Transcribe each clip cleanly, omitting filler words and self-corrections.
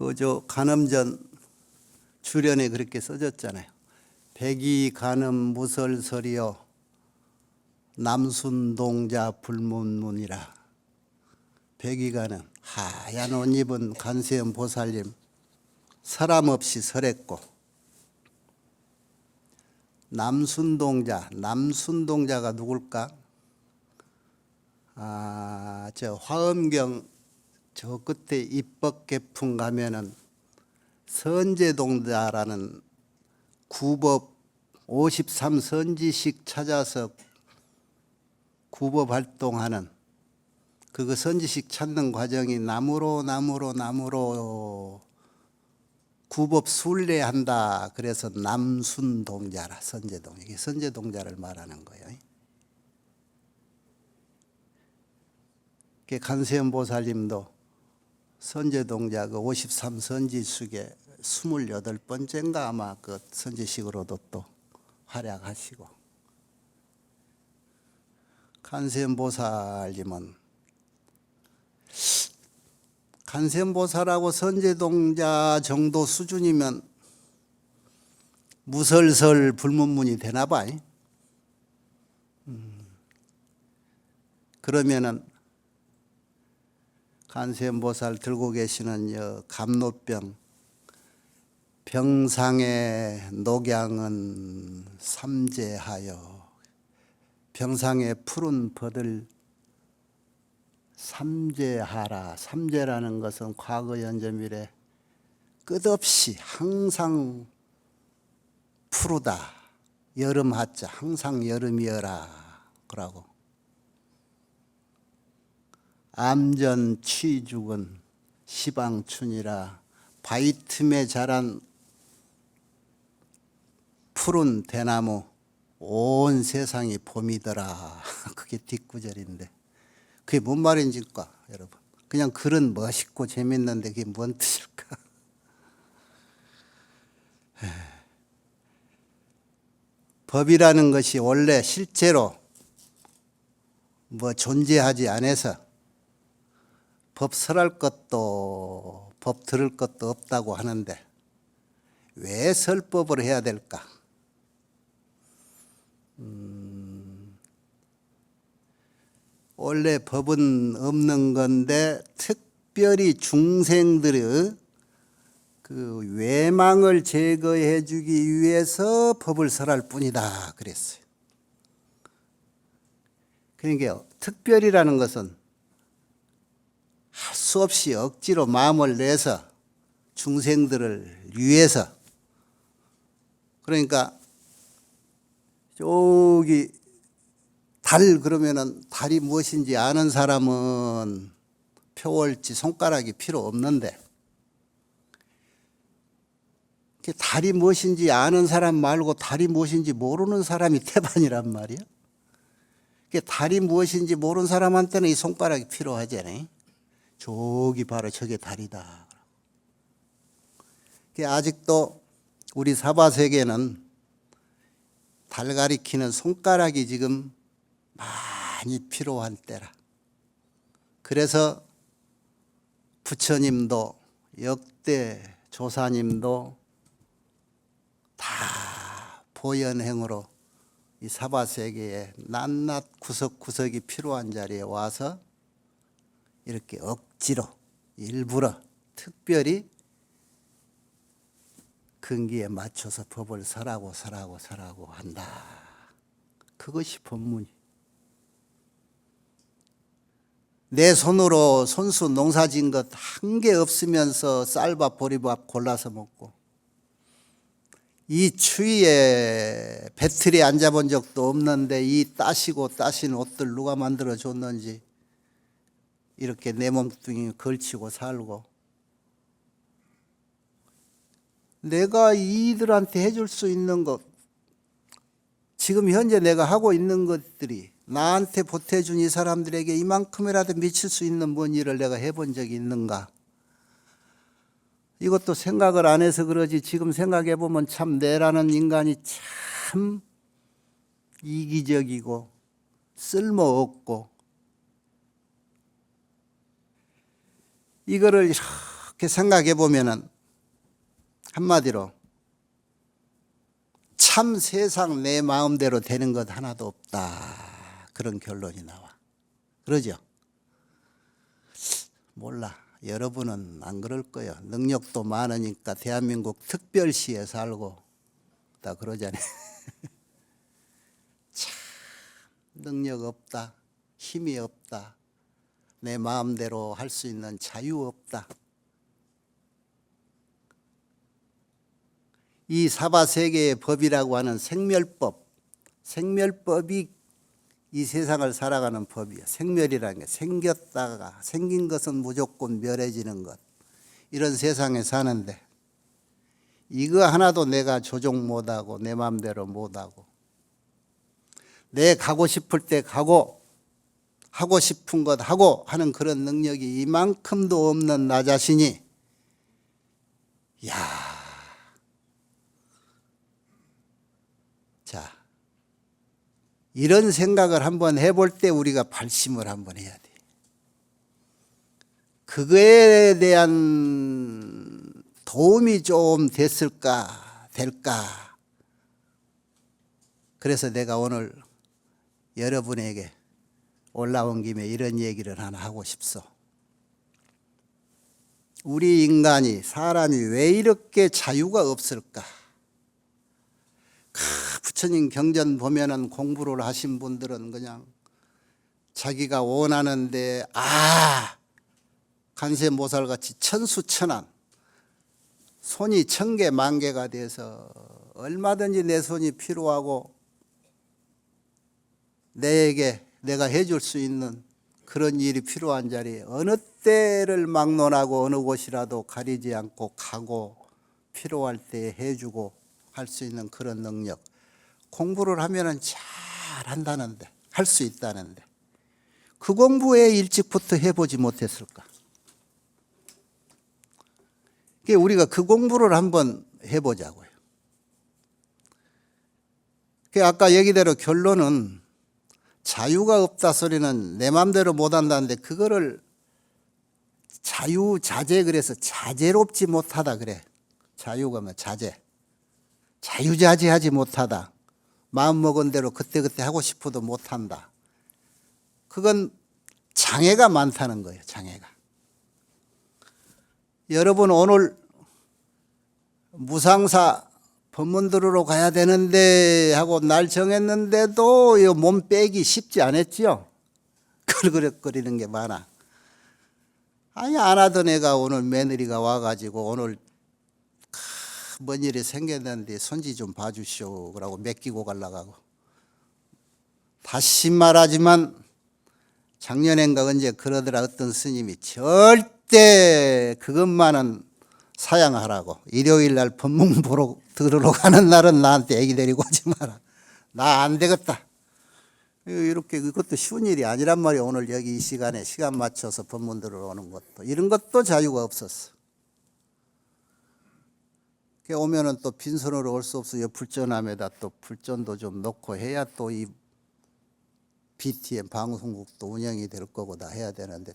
그저 간음전 주련에 그렇게 써졌잖아요. 백이 간음 무설설이여 남순동자 불문문이라. 백이 간음 하얀 옷 입은 간세음 보살님 사람 없이 설했고, 남순동자가 누굴까? 저 화엄경 저 끝에 입법개풍 가면은 선제동자라는 구법 53선지식 찾아서 구법 활동하는 그거 선지식 찾는 과정이 나무로 구법 순례한다. 그래서 남순동자라. 선제동, 이게 선제동자를 말하는 거예요. 간세음 보살님도 선제동자 그 53선지식에 28번째인가 아마 그 선지식으로도 또 활약하시고, 간세음 보살님은 간세음 보살하고 선제동자 정도 수준이면 무설설 불문문이 되나 봐. 그러면은 간세음 보살 들고 계시는 감노병, 병상의 녹양은 삼재하여, 병상의 푸른 벗을 삼재하라. 삼재라는 것은 과거 연점이래 끝없이 항상 푸르다. 여름 하자 항상 여름이여라 그러고, 암전 취죽은 시방춘이라. 바위 틈에 자란 푸른 대나무 온 세상이 봄이더라. 그게 뒷구절인데 그게 뭔 말인지일까 여러분? 그냥 글은 멋있고 재밌는데 그게 뭔 뜻일까? 법이라는 것이 원래 실제로 존재하지 않아서 법 설할 것도 법 들을 것도 없다고 하는데 왜 설법을 해야 될까? 원래 법은 없는 건데 특별히 중생들의 그 외망을 제거해 주기 위해서 법을 설할 뿐이다 그랬어요. 그러니까 특별이라는 것은 할 수 없이 억지로 마음을 내서 중생들을 위해서, 그러니까 저기 달 그러면은 달이 무엇인지 아는 사람은 표월지 손가락이 필요 없는데, 달이 무엇인지 아는 사람 말고 달이 무엇인지 모르는 사람이 태반이란 말이야. 달이 무엇인지 모르는 사람한테는 이 손가락이 필요하잖아요. 저기 바로 저게 달이다. 아직도 우리 사바세계는 달 가리키는 손가락이 지금 많이 필요한 때라. 그래서 부처님도 역대 조사님도 다 보현행으로 이 사바세계에 낱낱 구석구석이 필요한 자리에 와서 이렇게 억지로 일부러 특별히 근기에 맞춰서 법을 설하고 한다. 그것이 법문이. 내 손으로 손수 농사 지은 것 한 개 없으면서 쌀밥 보리밥 골라서 먹고, 이 추위에 배틀에 앉아본 적도 없는데 이 따신 옷들 누가 만들어 줬는지 이렇게 내 몸뚱이 걸치고 살고, 내가 이들한테 해줄 수 있는 것, 지금 현재 내가 하고 있는 것들이 나한테 보태준 이 사람들에게 이만큼이라도 미칠 수 있는 뭔 일을 내가 해본 적이 있는가? 이것도 생각을 안 해서 그러지, 지금 생각해 보면 참 내라는 인간이 참 이기적이고 쓸모없고, 이거를 이렇게 생각해 보면은 한마디로 참 세상 내 마음대로 되는 것 하나도 없다. 그런 결론이 나와. 그러죠? 몰라. 여러분은 안 그럴 거예요. 능력도 많으니까 대한민국 특별시에 살고 다 그러잖아요. 참 능력 없다. 힘이 없다. 내 마음대로 할 수 있는 자유 없다. 이 사바세계의 법이라고 하는 생멸법이 이 세상을 살아가는 법이야. 생멸이라는 게 생겼다가 생긴 것은 무조건 멸해지는 것. 이런 세상에 사는데 이거 하나도 내가 조종 못하고 내 마음대로 못하고 내 가고 싶을 때 가고 하고 싶은 것 하고 하는 그런 능력이 이만큼도 없는 나 자신이 자, 이런 생각을 한번 해볼 때 우리가 발심을 한번 해야 돼. 그거에 대한 도움이 좀 될까? 그래서 내가 오늘 여러분에게 올라온 김에 이런 얘기를 하나 하고 싶소. 우리 인간이, 사람이 왜 이렇게 자유가 없을까? 부처님 경전 보면은 공부를 하신 분들은 그냥 자기가 원하는데 간세모살같이 천수천안 손이 1000개 만개가 돼서 얼마든지 내 손이 필요하고 내가 해줄 수 있는 그런 일이 필요한 자리에 어느 때를 막론하고 어느 곳이라도 가리지 않고 가고 필요할 때 해주고 할 수 있는 그런 능력. 공부를 하면은 잘 한다는데, 할 수 있다는데 그 공부에 일찍부터 해보지 못했을까? 우리가 그 공부를 한번 해보자고요. 아까 얘기대로 결론은 자유가 없다 소리는 내 마음대로 못한다는데 그거를 자유자재 그래서 자재롭지 못하다 그래. 자유가 뭐 자재. 자유자재하지 못하다. 마음먹은 대로 그때그때 하고 싶어도 못한다. 그건 장애가 많다는 거예요. 장애가. 여러분 오늘 무상사 법문 들으러 가야 되는데 하고 날 정했는데도 이 몸 빼기 쉽지 않았지요. 그러거리는 게 많아. 아니 안 하던 애가 오늘 며느리가 와가지고 오늘 뭔 일이 생겼는데 손지 좀 봐주시오 그러고 맡기고 가려고. 다시 말하지만 작년엔가 언제 그러더라. 어떤 스님이 절대 그것만은 사양하라고. 일요일 날 법문 들으러 가는 날은 나한테 애기 데리고 오지 마라. 나 안 되겠다. 이렇게 그것도 쉬운 일이 아니란 말이야. 오늘 여기 이 시간에 시간 맞춰서 법문 들으러 오는 것도. 이런 것도 자유가 없었어. 오면은 또 빈손으로 올 수 없어요. 불전함에다 또 불전도 좀 넣고 해야 또 이 BTM 방송국도 운영이 될 거고 다 해야 되는데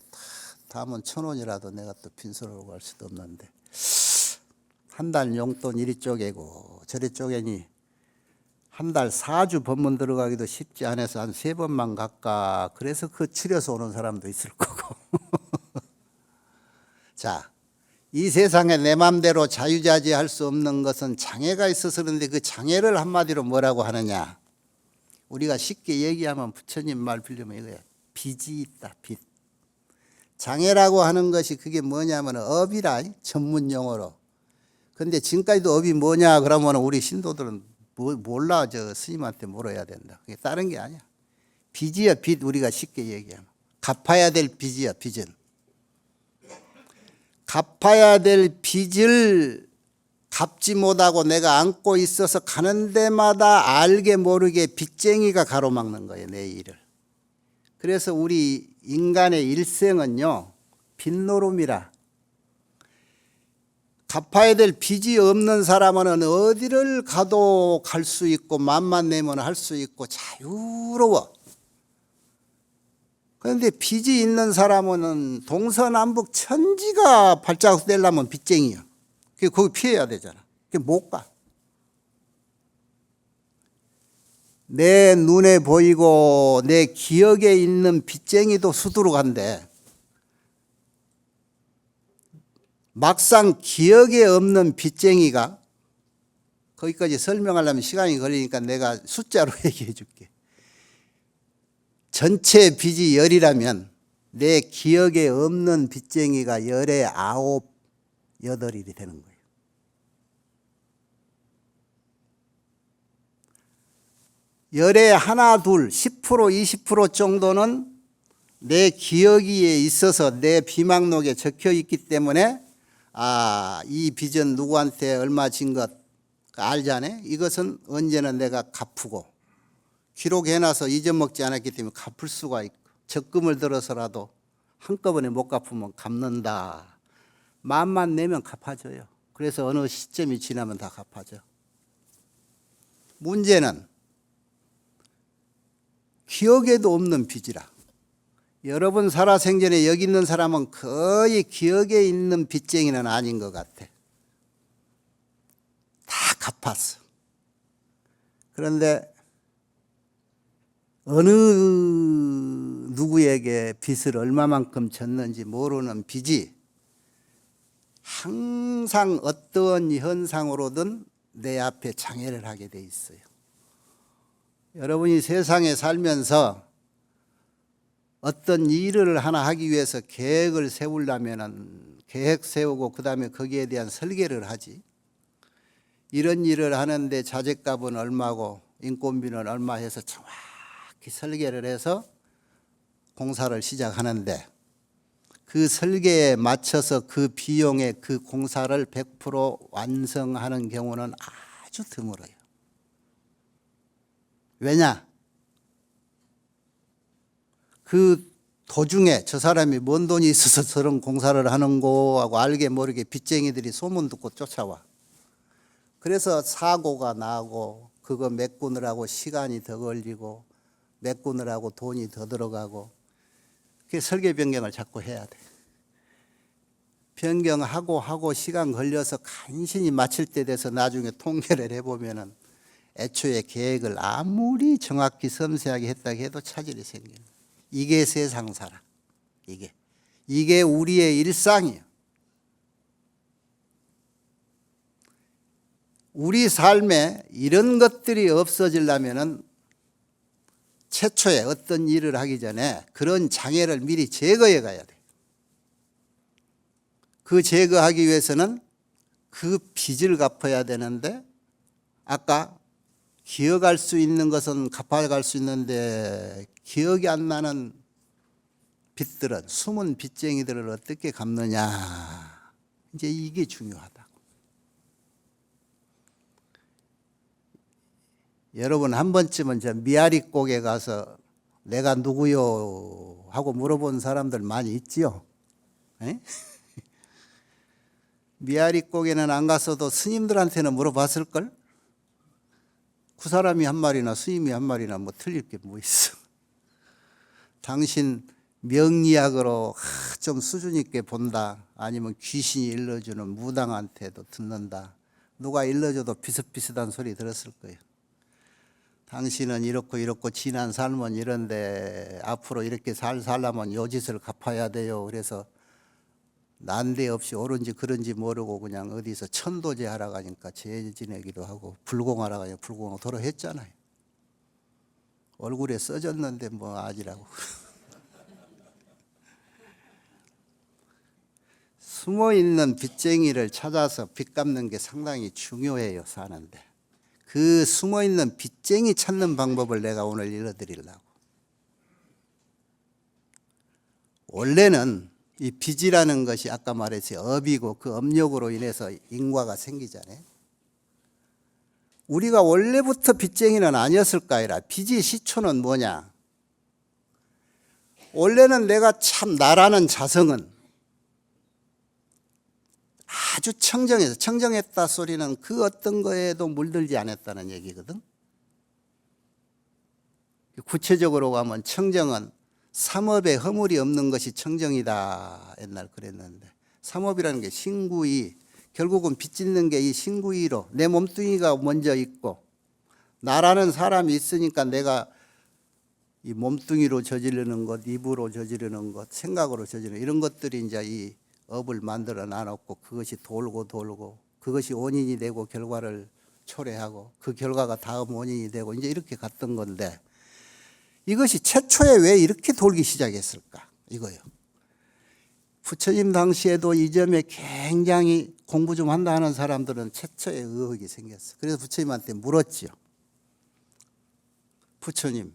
다 하면 1000원이라도 내가 또 빈손으로 갈 수도 없는데 한 달 용돈 이리 쪼개고 저리 쪼개니 한 달 4주 법문 들어가기도 쉽지 않아서 한 3번만 갈까. 그래서 그 치려서 오는 사람도 있을 거고. 자, 이 세상에 내 맘대로 자유자재할 수 없는 것은 장애가 있어서 그런데 그 장애를 한마디로 뭐라고 하느냐. 우리가 쉽게 얘기하면 부처님 말 빌리면 이거야. 빚이 있다. 빚. 장애라고 하는 것이 그게 뭐냐면 업이라. 전문 용어로. 근데 지금까지도 업이 뭐냐 그러면 우리 신도들은 몰라. 저 스님한테 물어야 된다. 그게 다른 게 아니야. 빚이야. 빚. 우리가 쉽게 얘기하면. 갚아야 될 빚이야. 빚은. 갚아야 될 빚을 갚지 못하고 내가 안고 있어서 가는 데마다 알게 모르게 빚쟁이가 가로막는 거예요. 내 일을. 그래서 우리 인간의 일생은요. 빚노름이라. 갚아야 될 빚이 없는 사람은 어디를 가도 갈 수 있고 맘만 내면 할 수 있고 자유로워. 그런데 빚이 있는 사람은 동서남북 천지가 발자국 떼려면 빚쟁이야. 거기 피해야 되잖아. 못 가. 내 눈에 보이고 내 기억에 있는 빚쟁이도 수두룩 한데 막상 기억에 없는 빚쟁이가, 거기까지 설명하려면 시간이 걸리니까 내가 숫자로 얘기해 줄게. 전체 빚이 10이라면 내 기억에 없는 빚쟁이가 10에 9, 8이 되는 거예요. 열에 하나, 둘, 10%, 20% 정도는 내 기억에 있어서 내 비망록에 적혀 있기 때문에 이 빚은 누구한테 얼마 진 것 알잖아요. 이것은 언제는 내가 갚고 기록해놔서 잊어먹지 않았기 때문에 갚을 수가 있고, 적금을 들어서라도 한꺼번에 못 갚으면 갚는다. 마음만 내면 갚아줘요. 그래서 어느 시점이 지나면 다 갚아줘. 문제는 기억에도 없는 빚이라. 여러분 살아생전에 여기 있는 사람은 거의 기억에 있는 빚쟁이는 아닌 것 같아. 다 갚았어. 그런데 어느 누구에게 빚을 얼마만큼 졌는지 모르는 빚이 항상 어떤 현상으로든 내 앞에 장애를 하게 돼 있어요. 여러분이 세상에 살면서 어떤 일을 하나 하기 위해서 계획을 세우려면 계획 세우고 그 다음에 거기에 대한 설계를 하지. 이런 일을 하는데 자재값은 얼마고 인건비는 얼마 해서 정확히 설계를 해서 공사를 시작하는데, 그 설계에 맞춰서 그 비용에 그 공사를 100% 완성하는 경우는 아주 드물어요. 왜냐? 그 도중에 저 사람이 뭔 돈이 있어서 저런 공사를 하는 거하고 알게 모르게 빚쟁이들이 소문 듣고 쫓아와. 그래서 사고가 나고 그거 메꾸느라고 시간이 더 걸리고 메꾸느라고 돈이 더 들어가고, 그게 설계 변경을 자꾸 해야 돼. 변경하고 시간 걸려서 간신히 마칠 때 돼서 나중에 통계를 해보면은 애초에 계획을 아무리 정확히 섬세하게 했다 해도 차질이 생기는 거예요. 이게 세상사라. 이게 우리의 일상이에요. 우리 삶에 이런 것들이 없어지려면은 최초에 어떤 일을 하기 전에 그런 장애를 미리 제거해 가야 돼. 그 제거하기 위해서는 그 빚을 갚아야 되는데, 아까 기억할 수 있는 것은 갚아갈 수 있는데 기억이 안 나는 빚들은, 숨은 빚쟁이들을 어떻게 갚느냐, 이제 이게 중요하다고. 여러분 한 번쯤은 저 미아리곡에 가서 내가 누구요 하고 물어본 사람들 많이 있지요? 미아리곡에는 안 갔어도 스님들한테는 물어봤을걸? 그 사람이 한 말이나 스님이 한 말이나 뭐 틀릴 게 뭐 있어. 당신 명리학으로 좀 수준 있게 본다, 아니면 귀신이 일러주는 무당한테도 듣는다, 누가 일러줘도 비슷비슷한 소리 들었을 거예요. 당신은 이렇고 지난 삶은 이런데 앞으로 이렇게 살려면 요 짓을 갚아야 돼요. 그래서 난데없이 옳은지 그런지 모르고 그냥 어디서 천도제 하러 가니까 죄 지내기도 하고, 불공하러 가니까 불공하고 도로 했잖아요. 얼굴에 써졌는데 뭐 아지라고. 숨어있는 빚쟁이를 찾아서 빚 갚는 게 상당히 중요해요, 사는데. 그 숨어있는 빚쟁이 찾는 방법을 내가 오늘 일러드리려고. 원래는 이 빚이라는 것이 아까 말했지 업이고, 그 업력으로 인해서 인과가 생기잖아요. 우리가 원래부터 빚쟁이는 아니었을까 해라. 빚의 시초는 뭐냐? 원래는 내가 참 나라는 자성은 아주 청정해서, 청정했다 소리는 그 어떤 거에도 물들지 않았다는 얘기거든. 구체적으로 가면 청정은 삼업에 허물이 없는 것이 청정이다. 옛날 그랬는데 삼업이라는 게 신구이, 결국은 빚짓는 게 이 신구이로 내 몸뚱이가 먼저 있고 나라는 사람이 있으니까 내가 이 몸뚱이로 저지르는 것, 입으로 저지르는 것, 생각으로 저지르는 이런 것들이 이제 이 업을 만들어 놔놓고 그것이 돌고 그것이 원인이 되고 결과를 초래하고 그 결과가 다음 원인이 되고 이제 이렇게 갔던 건데 이것이 최초에 왜 이렇게 돌기 시작했을까? 이거요. 부처님 당시에도 이 점에 굉장히 공부 좀 한다 하는 사람들은 최초에 의혹이 생겼어. 그래서 부처님한테 물었지요. 부처님,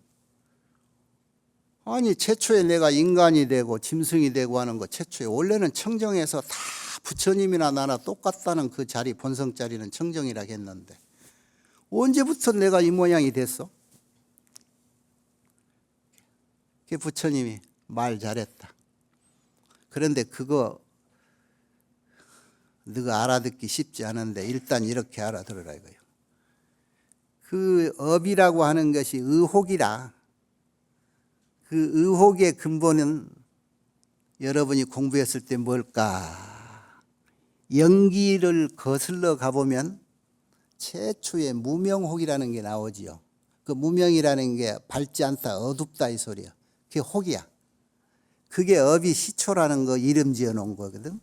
아니 최초에 내가 인간이 되고 짐승이 되고 하는 거 최초에 원래는 청정에서 다 부처님이나 나나 똑같다는 그 자리 본성 자리는 청정이라 했는데 언제부터 내가 이 모양이 됐어? 그 부처님이 말 잘했다. 그런데 그거 너가 알아듣기 쉽지 않은데 일단 이렇게 알아들으라 이거예요. 그 업이라고 하는 것이 의혹이라. 그 의혹의 근본은 여러분이 공부했을 때 뭘까? 연기를 거슬러 가보면 최초의 무명혹이라는 게 나오지요. 그 무명이라는 게 밝지 않다, 어둡다 이 소리야. 그게 혹이야. 그게 업이 시초라는 거 이름 지어 놓은 거거든.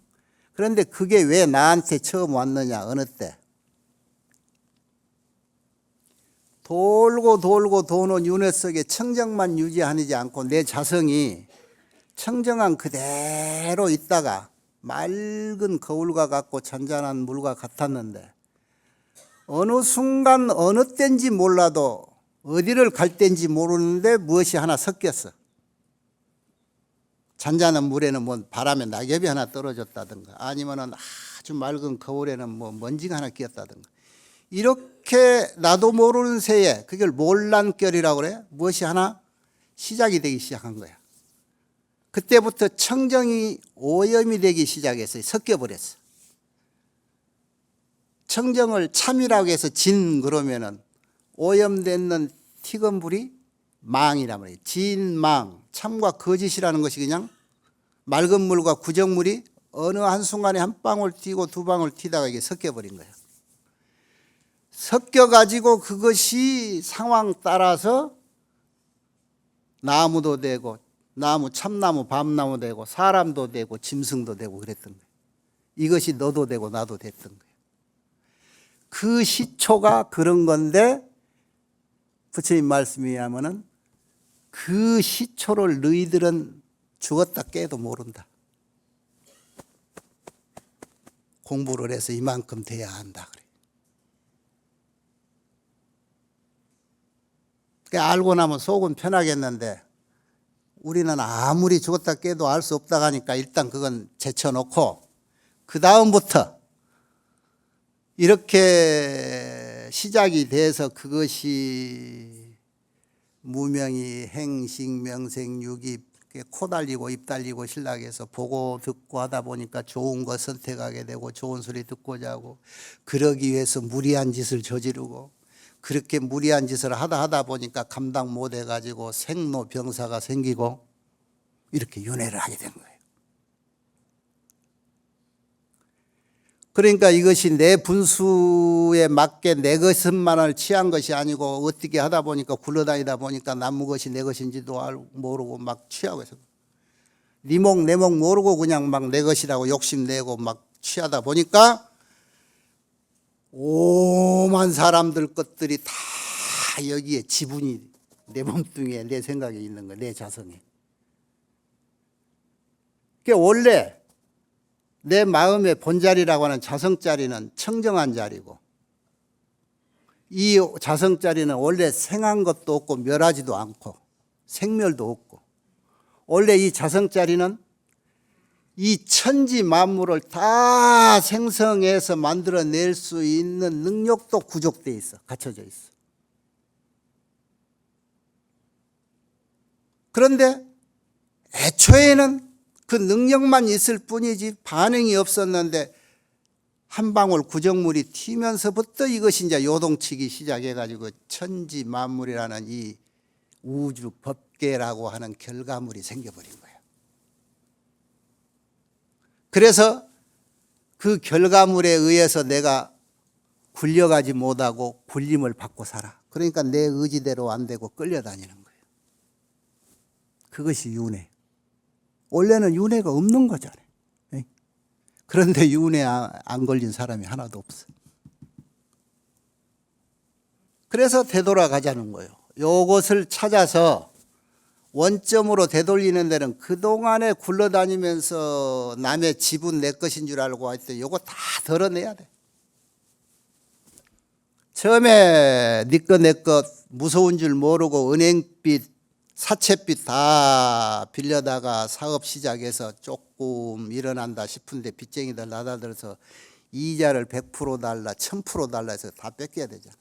그런데 그게 왜 나한테 처음 왔느냐, 어느 때? 돌고 도는 윤회 속에 청정만 유지하지 않고 내 자성이 청정한 그대로 있다가 맑은 거울과 같고 잔잔한 물과 같았는데 어느 순간 어느 때인지 몰라도 어디를 갈 때인지 모르는데 무엇이 하나 섞였어. 잔잔한 물에는 뭐 바람에 낙엽이 하나 떨어졌다든가 아니면은 아주 맑은 거울에는 뭐 먼지가 하나 끼었다든가 이렇게 나도 모르는 새에 그걸 몰란결이라고 그래. 무엇이 하나 시작이 되기 시작한 거야. 그때부터 청정이 오염이 되기 시작했어요. 섞여버렸어. 청정을 참이라고 해서 진 그러면은 오염되는 티건불이 망이란 말이에요. 진망, 참과 거짓이라는 것이 그냥 맑은 물과 구정물이 어느 한순간에 한 방울 튀고 두 방울 튀다가 이게 섞여버린 거예요. 섞여가지고 그것이 상황 따라서 나무도 되고 나무, 참나무, 밤나무 되고 사람도 되고 짐승도 되고 그랬던 거예요. 이것이 너도 되고 나도 됐던 거예요. 그 시초가 그런 건데 부처님 말씀에 의하면은 그 시초를 너희들은 죽었다 깨도 모른다. 공부를 해서 이만큼 돼야 한다 그래. 그러니까 알고 나면 속은 편하겠는데 우리는 아무리 죽었다 깨도 알 수 없다고 하니까 일단 그건 제쳐놓고 그 다음부터 이렇게 시작이 돼서 그것이 무명이 행식 명생 유기 코 달리고 입 달리고 신락해서 보고 듣고 하다 보니까 좋은 거 선택하게 되고 좋은 소리 듣고자 하고 그러기 위해서 무리한 짓을 저지르고 그렇게 무리한 짓을 하다 보니까 감당 못 해가지고 생로병사가 생기고 이렇게 윤회를 하게 된 거예요. 그러니까 이것이 내 분수에 맞게 내 것만을 취한 것이 아니고 어떻게 하다 보니까 굴러다니다 보니까 나무 것이 내 것인지도 모르고 막 취하고 있어. 네 목 내 목 모르고 그냥 막 내 것이라고 욕심내고 막 취하다 보니까 오만 사람들 것들이 다 여기에 지분이 내 몸뚱이에 내 생각에 있는 거야. 내 자성에. 그러니까 원래 내 마음의 본자리라고 하는 자성자리는 청정한 자리고 이 자성자리는 원래 생한 것도 없고 멸하지도 않고 생멸도 없고 원래 이 자성자리는 이 천지 만물을 다 생성해서 만들어낼 수 있는 능력도 구족되어 있어. 갖춰져 있어. 그런데 애초에는 그 능력만 있을 뿐이지 반응이 없었는데 한 방울 구정물이 튀면서부터 이것이 이제 요동치기 시작해가지고 천지 만물이라는 이 우주 법 법계라고 하는 결과물이 생겨버린 거예요. 그래서 그 결과물에 의해서 내가 굴려가지 못하고 굴림을 받고 살아. 그러니까 내 의지대로 안 되고 끌려다니는 거예요. 그것이 윤회. 원래는 윤회가 없는 거잖아요. 그런데 윤회 안 걸린 사람이 하나도 없어. 그래서 되돌아가자는 거예요. 요것을 찾아서 원점으로 되돌리는 데는 그동안에 굴러다니면서 남의 지분 내 것인 줄 알고 할 때 요거 다 덜어내야 돼. 처음에 네 것 내 것 무서운 줄 모르고 은행빚 사채빚 다 빌려다가 사업 시작해서 조금 일어난다 싶은데 빚쟁이들 나다들어서 이자를 100% 달라 1000% 달라 해서 다 뺏겨야 되잖아.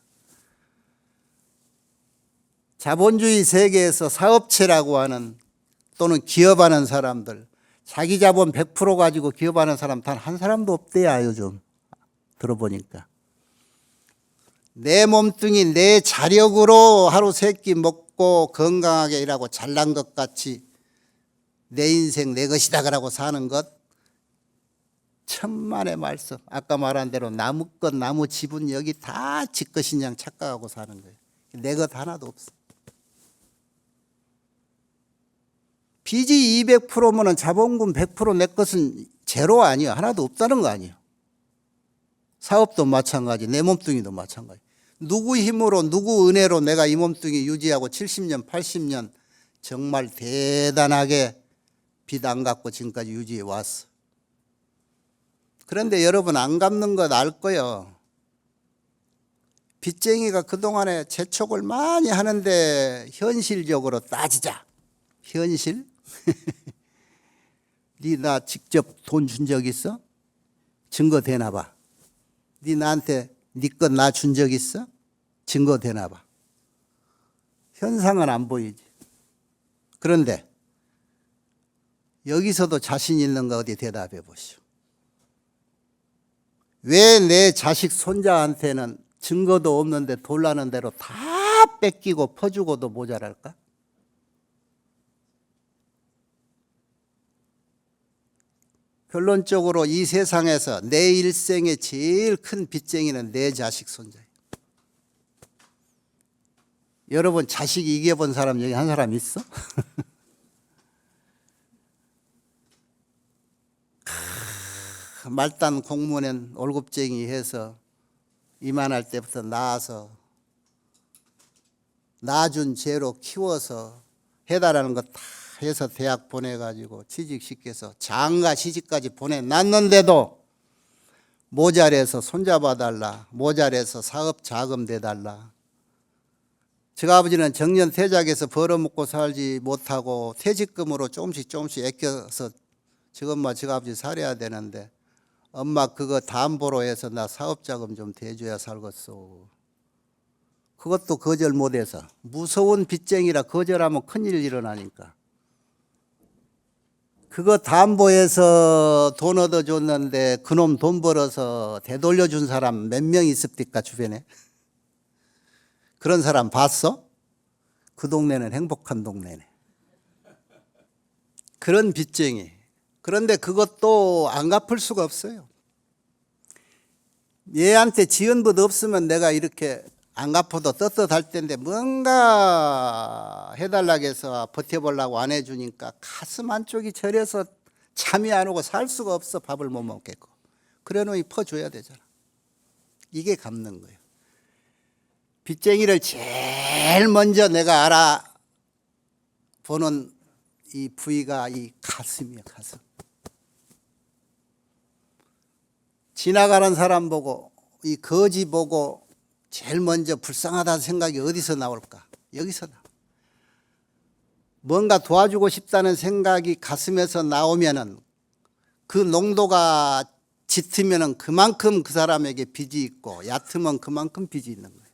자본주의 세계에서 사업체라고 하는 또는 기업하는 사람들, 자기 자본 100% 가지고 기업하는 사람 단 한 사람도 없대야. 요즘 들어보니까 내 몸뚱이 내 자력으로 하루 세 끼 먹고 건강하게 일하고 잘난 것 같이 내 인생 내 것이다 그러고 사는 것 천만의 말씀. 아까 말한 대로 나무 것 나무 지분 여기 다 지 것인 양 착각하고 사는 거예요. 내 것 하나도 없어. 빚이 200%면 자본금 100% 내 것은 제로 아니야. 하나도 없다는 거 아니에요. 사업도 마찬가지, 내 몸뚱이도 마찬가지. 누구 힘으로 누구 은혜로 내가 이 몸뚱이 유지하고 70년 80년 정말 대단하게 빚 안 갚고 지금까지 유지해 왔어. 그런데 여러분 안 갚는 것 알 거예요. 빚쟁이가 그동안에 재촉을 많이 하는데 현실적으로 따지자. 현실? 네 나 직접 돈 준 적 있어? 증거 되나 봐. 네 나한테 네 것 나 준 적 있어? 증거 되나 봐. 현상은 안 보이지. 그런데 여기서도 자신 있는가 어디 대답해 보시오. 왜 내 자식 손자한테는 증거도 없는데 돌라는 대로 다 뺏기고 퍼주고도 모자랄까? 결론적으로 이 세상에서 내 일생의 제일 큰 빚쟁이는 내 자식 손자예요. 여러분 자식 이겨본 사람 여기 한 사람 있어? 말단 공무원 월급쟁이 해서 이만할 때부터 낳아서 낳아준 죄로 키워서 해달라는 거 다 해서 대학 보내가지고 취직시켜서 장가 시집까지 보내놨는데도 모자라서 손잡아달라, 모자라서 사업 자금 대달라. 저희 아버지는 정년 퇴직해서 벌어먹고 살지 못하고 퇴직금으로 조금씩 아껴서 저희 엄마 저희 아버지 살아야 되는데 엄마 그거 담보로 해서 나 사업자금 좀 대줘야 살겠소. 그것도 거절 못해서 무서운 빚쟁이라 거절하면 큰일 일어나니까 그거 담보해서 돈 얻어줬는데 그놈 돈 벌어서 되돌려준 사람 몇 명 있습니까 주변에? 그런 사람 봤어? 그 동네는 행복한 동네네. 그런 빚쟁이. 그런데 그것도 안 갚을 수가 없어요. 얘한테 지은빚 없으면 내가 이렇게 안 갚아도 떳떳할 텐데 뭔가 해달라고 해서 버텨보려고 안 해주니까 가슴 한쪽이 저려서 잠이 안 오고 살 수가 없어. 밥을 못 먹겠고. 그래 놓이 퍼줘야 되잖아. 이게 갚는 거예요. 빚쟁이를 제일 먼저 내가 알아보는 이 부위가 이 가슴이에요. 가슴. 지나가는 사람 보고 이 거지 보고 제일 먼저 불쌍하다는 생각이 어디서 나올까? 여기서 나와. 뭔가 도와주고 싶다는 생각이 가슴에서 나오면은 그 농도가 짙으면은 그만큼 그 사람에게 빚이 있고 얕으면 그만큼 빚이 있는 거예요.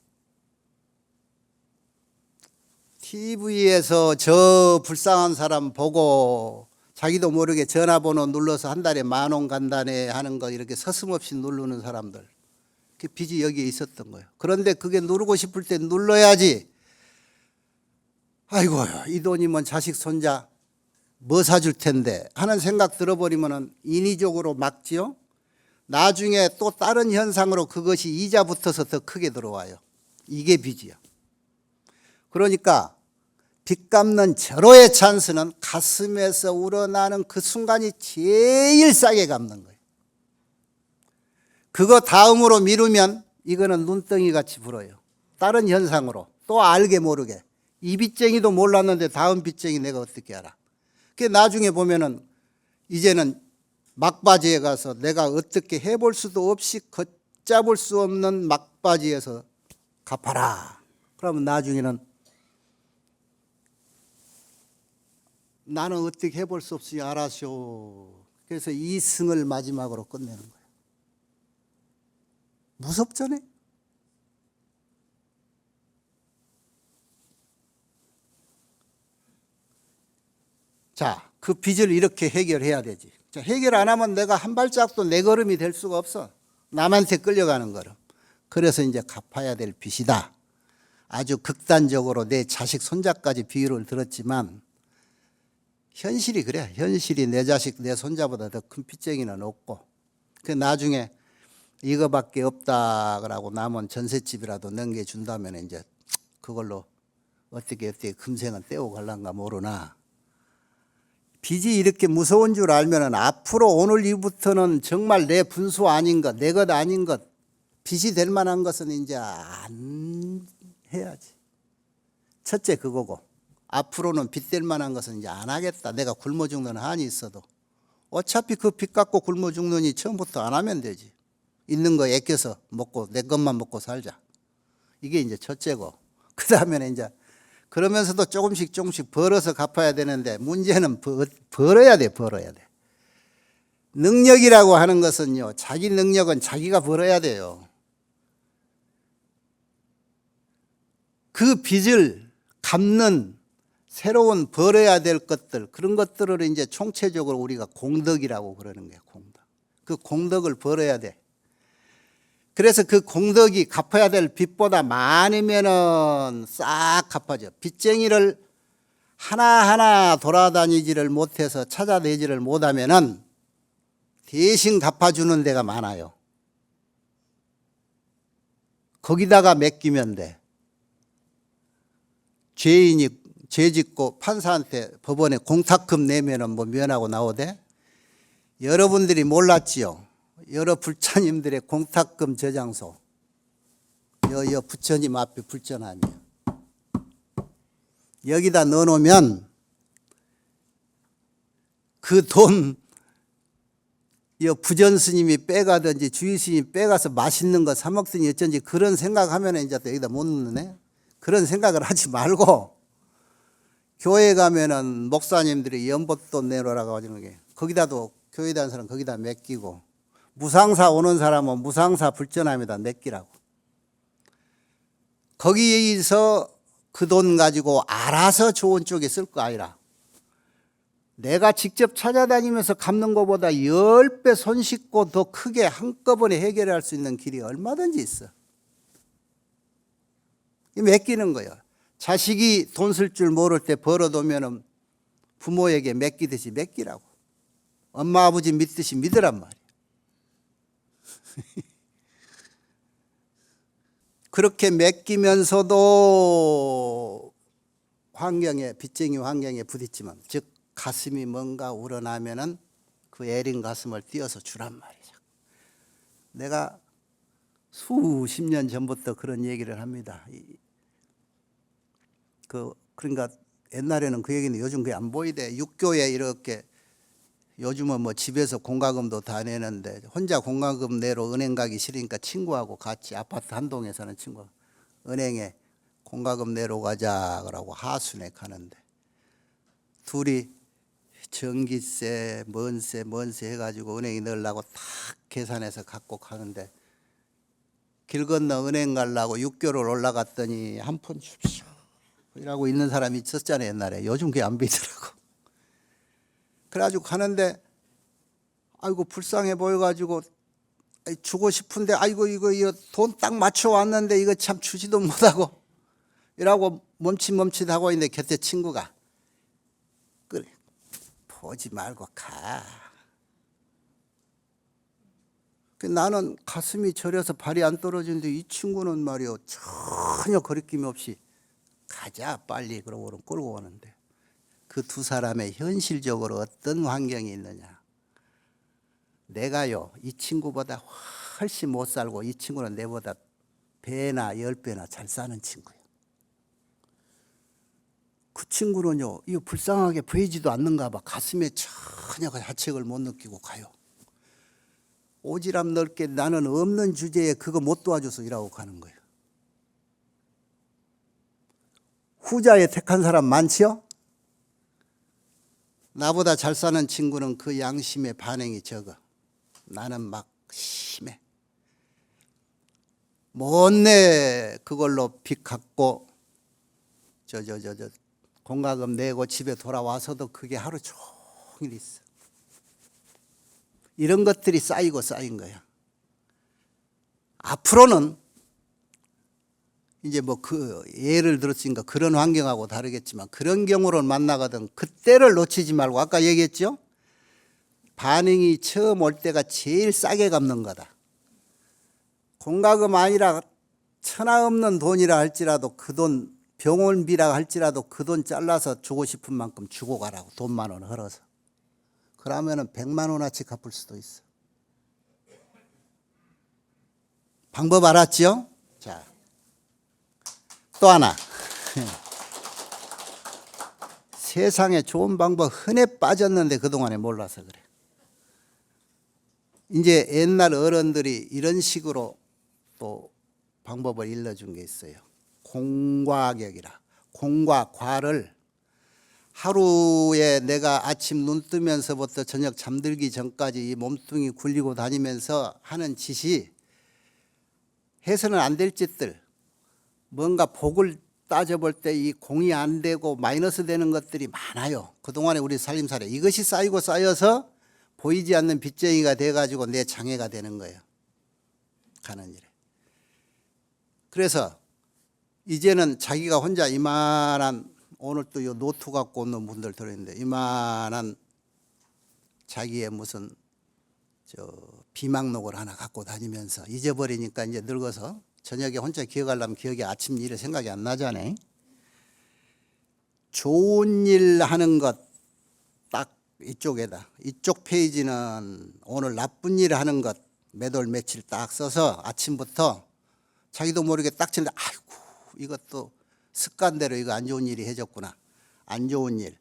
TV에서 저 불쌍한 사람 보고 자기도 모르게 전화번호 눌러서 한 달에 10,000원 간다네 하는 거 이렇게 서슴없이 누르는 사람들. 그 빚이 여기에 있었던 거예요. 그런데 그게 누르고 싶을 때 눌러야지. 아이고 이 돈이면 자식 손자 뭐 사줄 텐데 하는 생각 들어버리면 인위적으로 막지요. 나중에 또 다른 현상으로 그것이 이자 붙어서 더 크게 들어와요. 이게 빚이야. 그러니까 빚 갚는 절호의 찬스는 가슴에서 우러나는 그 순간이 제일 싸게 갚는 거예요. 그거 다음으로 미루면 이거는 눈덩이 같이 불어요. 다른 현상으로 또 알게 모르게. 이 빚쟁이도 몰랐는데 다음 빚쟁이 내가 어떻게 알아. 그 나중에 보면은 이제는 막바지에 가서 내가 어떻게 해볼 수도 없이 걷잡을 수 없는 막바지에서 갚아라. 그러면 나중에는 나는 어떻게 해볼 수 없이 알아쇼. 그래서 이 승을 마지막으로 끝내는 거예요. 무섭잖아요. 자, 그 빚을 이렇게 해결해야 되지. 자, 해결 안 하면 내가 한 발짝도 내 걸음이 될 수가 없어. 남한테 끌려가는 걸음. 그래서 이제 갚아야 될 빚이다. 아주 극단적으로 내 자식 손자까지 비유를 들었지만 현실이 그래. 현실이 내 자식 내 손자보다 더 큰 빚쟁이는 없고 그 나중에 이거밖에 없다라고 남은 전셋집이라도 넘겨준다면 이제 그걸로 어떻게 금생은 떼고 갈란가 모르나 빚이 이렇게 무서운 줄 알면은 앞으로 오늘 이후부터는 정말 내 분수 아닌 것, 내 것 아닌 것, 빚이 될 만한 것은 이제 안 해야지. 첫째 그거고 앞으로는 빚 될 만한 것은 이제 안 하겠다. 내가 굶어 죽는 한이 있어도 어차피 그 빚 갖고 굶어 죽느니 처음부터 안 하면 되지. 있는 거 아껴서 먹고 내 것만 먹고 살자. 이게 이제 첫째고 그 다음에는 이제 그러면서도 조금씩 벌어서 갚아야 되는데 문제는 벌어야 돼. 능력이라고 하는 것은요. 자기 능력은 자기가 벌어야 돼요. 그 빚을 갚는 새로운 벌어야 될 것들 그런 것들을 이제 총체적으로 우리가 공덕이라고 그러는 거예요. 공덕. 그 공덕을 벌어야 돼. 그래서 그 공덕이 갚아야 될 빚보다 많으면은 싹 갚아져. 빚쟁이를 하나하나 돌아다니지를 못해서 찾아내지를 못하면은 대신 갚아주는 데가 많아요. 거기다가 맡기면 돼. 죄인이 죄 짓고 판사한테 법원에 공탁금 내면은 뭐 면하고 나오대? 여러분들이 몰랐지요. 여러 불자님들의 공탁금 저장소 여 부처님 앞에 불전함이요. 여기다 넣어놓으면 그 돈 부전스님이 빼가든지 주의스님이 빼가서 맛있는 거 사 먹든지 어쩐지 그런 생각하면 이제 또 여기다 못 넣네. 그런 생각을 하지 말고 교회 가면은 목사님들이 연못돈 내놓으라고 하는 게 거기다도 교회 다니는 사람 거기다 맡기고 무상사 오는 사람은 무상사 불전함에다 맡기라고. 거기에서 그 돈 가지고 알아서 좋은 쪽에 쓸 거 아니라 내가 직접 찾아다니면서 갚는 것보다 10배 손쉽고 더 크게 한꺼번에 해결할 수 있는 길이 얼마든지 있어. 맡기는 거예요. 자식이 돈 쓸 줄 모를 때 벌어두면 부모에게 맡기듯이 맡기라고. 엄마 아버지 믿듯이 믿으란 말이에요. 그렇게 맡기면서도 빚쟁이 환경에 부딪히면 즉 가슴이 뭔가 우러나면은 그 애린 가슴을 띄어서 주란 말이죠. 내가 수십 년 전부터 그런 얘기를 합니다. 그러니까 옛날에는 그 얘기는 요즘 그게 안 보이대. 육교에 이렇게 요즘은 뭐 집에서 공과금도 다 내는데 혼자 공과금 내러 은행 가기 싫으니까 친구하고 같이 아파트 한 동에 사는 친구 은행에 공과금 내러 가자라고 하순에 가는데 둘이 전기세, 먼세 해가지고 은행에 넣으려고 탁 계산해서 갖고 가는데 길 건너 은행 가려고 육교를 올라갔더니 한 푼 줍시오 이라고 있는 사람이 있었잖아요 옛날에. 요즘 그게 안 보이더라고. 그래가지고 가는데 아이고 불쌍해 보여가지고 주고 싶은데 아이고 이거 돈 딱 맞춰 왔는데 이거 참 주지도 못하고 이라고 멈칫멈칫하고 있는데 곁에 친구가 그래 보지 말고 가. 나는 가슴이 저려서 발이 안 떨어지는데 이 친구는 말이요 전혀 거리낌 없이 가자 빨리 그러고는 끌고 오는데 그 두 사람의 현실적으로 어떤 환경이 있느냐. 내가요 이 친구보다 훨씬 못 살고 이 친구는 내보다 배나 10배나 잘 사는 친구예요. 그 친구는요 이거 불쌍하게 보이지도 않는가 봐. 가슴에 전혀 자책을 못 느끼고 가요. 오지랖 넓게 나는 없는 주제에 그거 못 도와줘서 일하고 가는 거예요. 후자에 택한 사람 많지요? 나보다 잘 사는 친구는 그 양심의 반응이 적어. 나는 막 심해. 못내 그걸로 빚 갚고 공과금 내고 집에 돌아와서도 그게 하루 종일 있어. 이런 것들이 쌓이고 쌓인 거야. 앞으로는 이제 뭐 그 예를 들었으니까 그런 환경하고 다르겠지만 그런 경우를 만나거든 그때를 놓치지 말고 아까 얘기했죠? 반응이 처음 올 때가 제일 싸게 갚는 거다. 공과금 아니라 천하 없는 돈이라 할지라도 그 돈 병원비라 할지라도 그 돈 잘라서 주고 싶은 만큼 주고 가라고. 돈만 원 헐어서. 그러면은 100만 원어치 갚을 수도 있어. 방법 알았죠? 자, 또 하나. 세상에 좋은 방법 흔해 빠졌는데 그동안에 몰라서 그래. 이제 옛날 어른들이 이런 식으로 또 방법을 일러준 게 있어요. 공과격이라. 공과 과를 하루에 내가 아침 눈 뜨면서부터 저녁 잠들기 전까지 이 몸뚱이 굴리고 다니면서 하는 짓이 해서는 안 될 짓들, 뭔가 복을 따져볼 때 이 공이 안 되고 마이너스 되는 것들이 많아요. 그동안에 우리 살림살이 이것이 쌓이고 쌓여서 보이지 않는 빚쟁이가 돼가지고 내 장애가 되는 거예요. 가는 일에. 그래서 이제는 자기가 혼자 이만한 오늘 또 이 노트 갖고 오는 분들 들어있는데 이만한 자기의 무슨 비망록을 하나 갖고 다니면서 잊어버리니까 이제 늙어서 저녁에 혼자 기억하려면 기억이 아침 일에 생각이 안 나잖아요. 좋은 일 하는 것 딱 이쪽에다 이쪽 페이지는 오늘 나쁜 일 하는 것 몇 월 며칠 딱 써서 아침부터 자기도 모르게 딱 치는데 아이고 이것도 습관대로 이거 안 좋은 일이 해줬구나. 안 좋은 일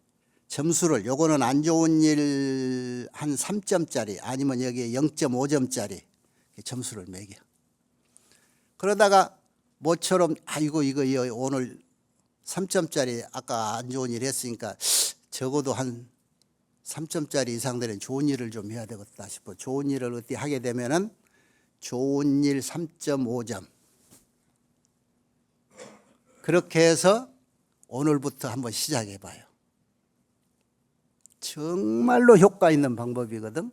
점수를 요거는 안 좋은 일 한 3점짜리 아니면 여기에 0.5점짜리 점수를 매겨. 그러다가 모처럼 아이고 이거 오늘 3점짜리 아까 안 좋은 일 했으니까 적어도 한 3점짜리 이상 되는 좋은 일을 좀 해야 되겠다 싶어. 좋은 일을 어떻게 하게 되면은 좋은 일 3.5점. 그렇게 해서 오늘부터 한번 시작해 봐요. 정말로 효과 있는 방법이거든.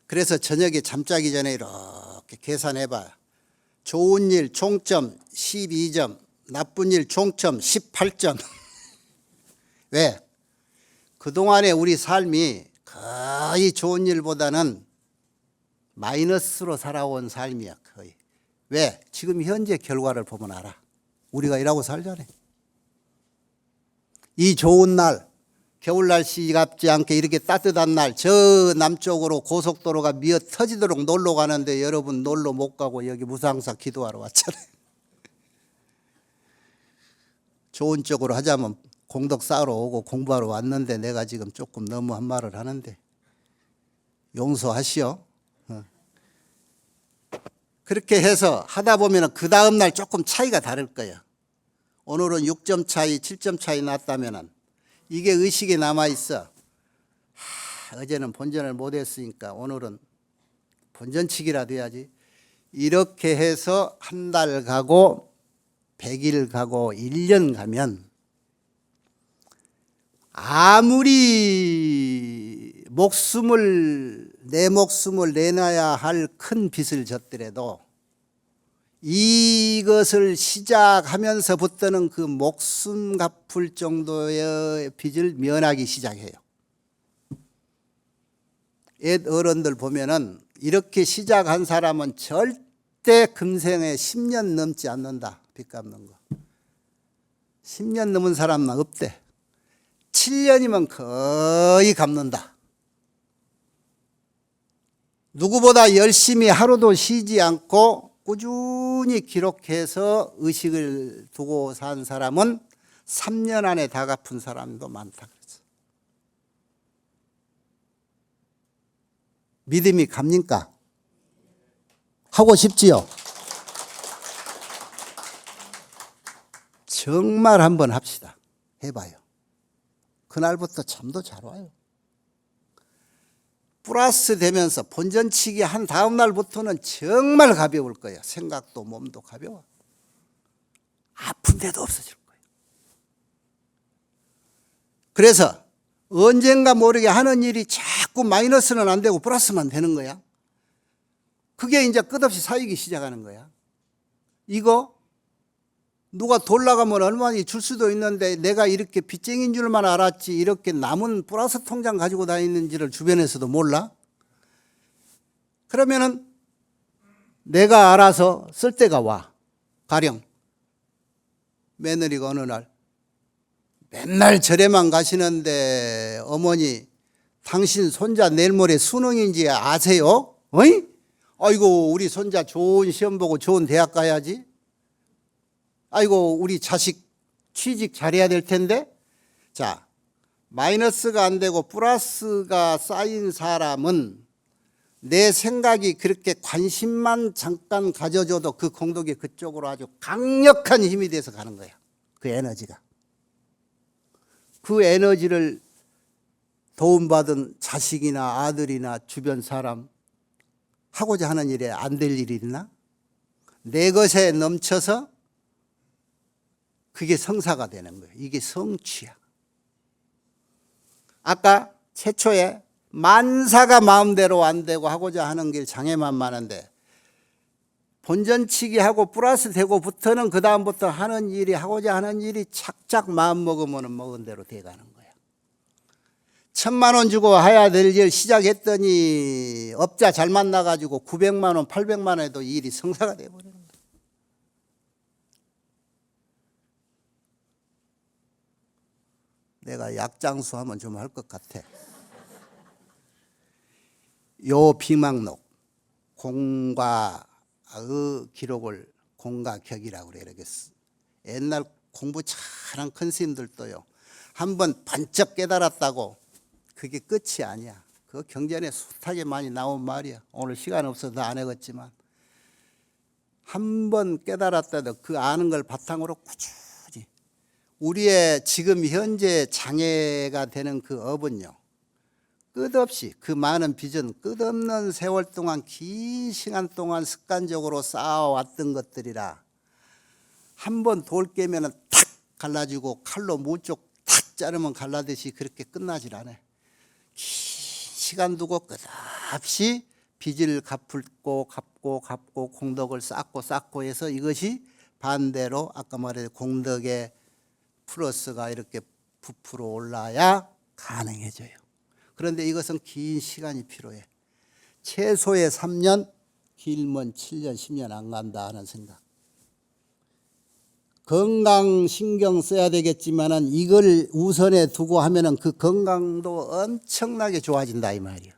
그래서 저녁에 잠자기 전에 이렇게 계산해 봐. 좋은 일 총점 12점, 나쁜 일 총점 18점. 왜? 그동안에 우리 삶이 거의 좋은 일보다는 마이너스로 살아온 삶이야, 거의. 왜? 지금 현재 결과를 보면 알아. 우리가 일하고 살잖아요. 이 좋은 날, 겨울 날씨 같지 않게 이렇게 따뜻한 날, 저 남쪽으로 고속도로가 미어 터지도록 놀러 가는데 여러분 놀러 못 가고 여기 무상사 기도하러 왔잖아요. 좋은 쪽으로 하자면 공덕 쌓으러 오고 공부하러 왔는데 내가 지금 조금 너무 한 말을 하는데 용서하시오. 그렇게 해서 하다 보면 그 다음날 조금 차이가 다를 거예요. 오늘은 6점 차이, 7점 차이 났다면 이게 의식에 남아있어. 어제는 본전을 못했으니까 오늘은 본전치기라도 해야지. 이렇게 해서 한 달 가고 100일 가고 1년 가면 아무리 내 목숨을 내놔야 할 큰 빚을 졌더라도 이것을 시작하면서부터는 그 목숨 갚을 정도의 빚을 면하기 시작해요. 옛 어른들 보면은 이렇게 시작한 사람은 절대 금생에 10년 넘지 않는다. 빚 갚는 거. 10년 넘은 사람은 없대. 7년이면 거의 갚는다. 누구보다 열심히 하루도 쉬지 않고 꾸준히 기록해서 의식을 두고 산 사람은 3년 안에 다 갚은 사람도 많다 그랬어. 믿음이 갑니까? 하고 싶지요? 정말 한번 합시다. 해봐요. 그날부터 잠도 잘 와요. 플러스 되면서 본전치기 한 다음 날부터는 정말 가벼울 거예요. 생각도 몸도 가벼워. 아픈 데도 없어질 거예요. 그래서 언젠가 모르게 하는 일이 자꾸 마이너스는 안 되고 플러스만 되는 거야. 그게 이제 끝없이 쌓이기 시작하는 거야. 이거 누가 돈 나가면 얼마나 줄 수도 있는데 내가 이렇게 빚쟁이인 줄만 알았지 이렇게 남은 플러스 통장 가지고 다니는지를 주변에서도 몰라? 그러면은 내가 알아서 쓸 때가 와. 가령 며느리가 어느 날 맨날 절에만 가시는데 어머니 당신 손자 내일 모레 수능인지 아세요? 어이? 아이고 우리 손자 좋은 시험 보고 좋은 대학 가야지. 아이고 우리 자식 취직 잘해야 될 텐데. 자, 마이너스가 안 되고 플러스가 쌓인 사람은 내 생각이 그렇게 관심만 잠깐 가져줘도 그 공덕이 그쪽으로 아주 강력한 힘이 돼서 가는 거야. 그 에너지가. 그 에너지를 도움받은 자식이나 아들이나 주변 사람 하고자 하는 일에 안 될 일이 있나? 내 것에 넘쳐서 그게 성사가 되는 거예요. 이게 성취야. 아까 최초에 만사가 마음대로 안 되고 하고자 하는 길 장애만 많은데 본전치기 하고 플러스 되고부터는 그 다음부터 하는 일이 하고자 하는 일이 착착 마음 먹으면 먹은 대로 돼가는 거야. 1,000만 원 주고 해야 될 일 시작했더니 업자 잘 만나가지고 900만 원, 800만 원에도 이 일이 성사가 돼버리는 거야. 내가 약장수 하면 좀 할 것 같아. 요 비망록 공과의 기록을 공과격이라고 그래. 이렇게 옛날 공부 잘한 큰 스님들도요. 한번 번쩍 깨달았다고 그게 끝이 아니야. 그 경전에 숱하게 많이 나온 말이야. 오늘 시간 없어서 안 해봤지만 한번 깨달았다도 그 아는 걸 바탕으로 꾸준히 우리의 지금 현재 장애가 되는 그 업은요. 끝없이 그 많은 빚은 끝없는 세월 동안 긴 시간 동안 습관적으로 쌓아왔던 것들이라 한번 돌 깨면 탁 갈라지고 칼로 무쪽 탁 자르면 갈라듯이 그렇게 끝나질 않아요. 긴 시간 두고 끝없이 빚을 갚고 공덕을 쌓고 해서 이것이 반대로 아까 말한 공덕의 플러스가 이렇게 부풀어 올라야 가능해져요. 그런데 이것은 긴 시간이 필요해. 최소의 3년, 길면 7년, 10년 안 간다 하는 생각. 건강 신경 써야 되겠지만은 이걸 우선에 두고 하면은 그 건강도 엄청나게 좋아진다 이 말이야.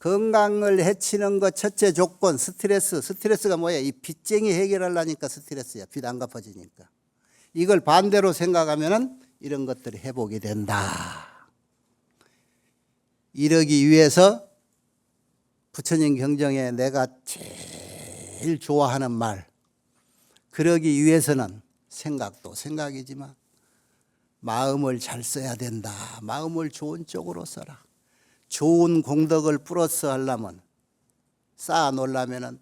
건강을 해치는 것 첫째 조건 스트레스가 뭐야? 이 빚쟁이 해결하려니까 스트레스야. 빚 안 갚아지니까. 이걸 반대로 생각하면은 이런 것들이 회복이 된다. 이러기 위해서 부처님 경정에 내가 제일 좋아하는 말, 그러기 위해서는 생각도 생각이지만 마음을 잘 써야 된다. 마음을 좋은 쪽으로 써라. 좋은 공덕을 플러스 하려면 쌓아 놓으려면은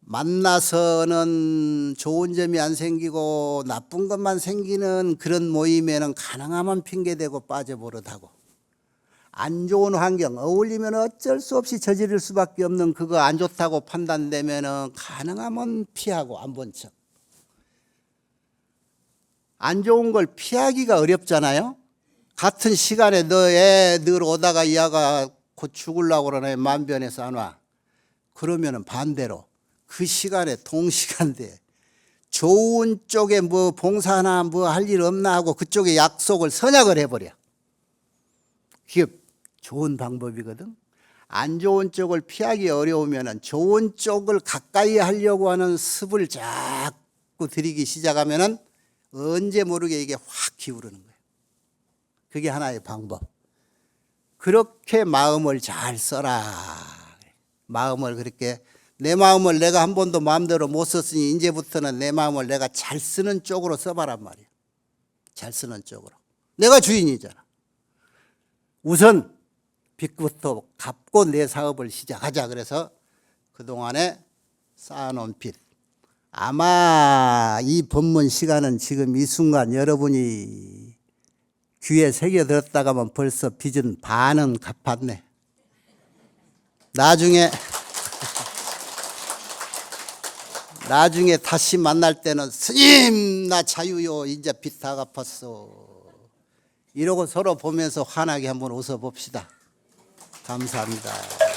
만나서는 좋은 점이 안 생기고 나쁜 것만 생기는 그런 모임에는 가능하면 핑계대고 빠져버릇하고 안 좋은 환경, 어울리면 어쩔 수 없이 저지를 수밖에 없는 그거 안 좋다고 판단되면은 가능하면 피하고 안 본 척. 안 좋은 걸 피하기가 어렵잖아요. 같은 시간에 너 애 늘 오다가 이 아가 곧 죽으려고 그러네. 만변에서 안 와. 그러면은 반대로 그 시간에 동시간대에 좋은 쪽에 뭐 봉사나 뭐 할 일 없나 하고 그쪽에 약속을 선약을 해버려. 그게 좋은 방법이거든. 안 좋은 쪽을 피하기 어려우면은 좋은 쪽을 가까이 하려고 하는 습을 자꾸 들이기 시작하면은 언제 모르게 이게 확 기울는 거예요. 그게 하나의 방법. 그렇게 마음을 잘 써라. 마음을 그렇게 내 마음을 내가 한 번도 마음대로 못 썼으니 이제부터는 내 마음을 내가 잘 쓰는 쪽으로 써봐란 말이에요. 잘 쓰는 쪽으로. 내가 주인이잖아. 우선 빚부터 갚고 내 사업을 시작하자. 그래서 그동안에 쌓아놓은 빚. 아마 이 법문 시간은 지금 이 순간 여러분이 귀에 새겨 들었다가면 벌써 빚은 반은 갚았네. 나중에 다시 만날 때는 스님 나 자유요 이제 빚 다 갚았어. 이러고 서로 보면서 환하게 한번 웃어봅시다. 감사합니다.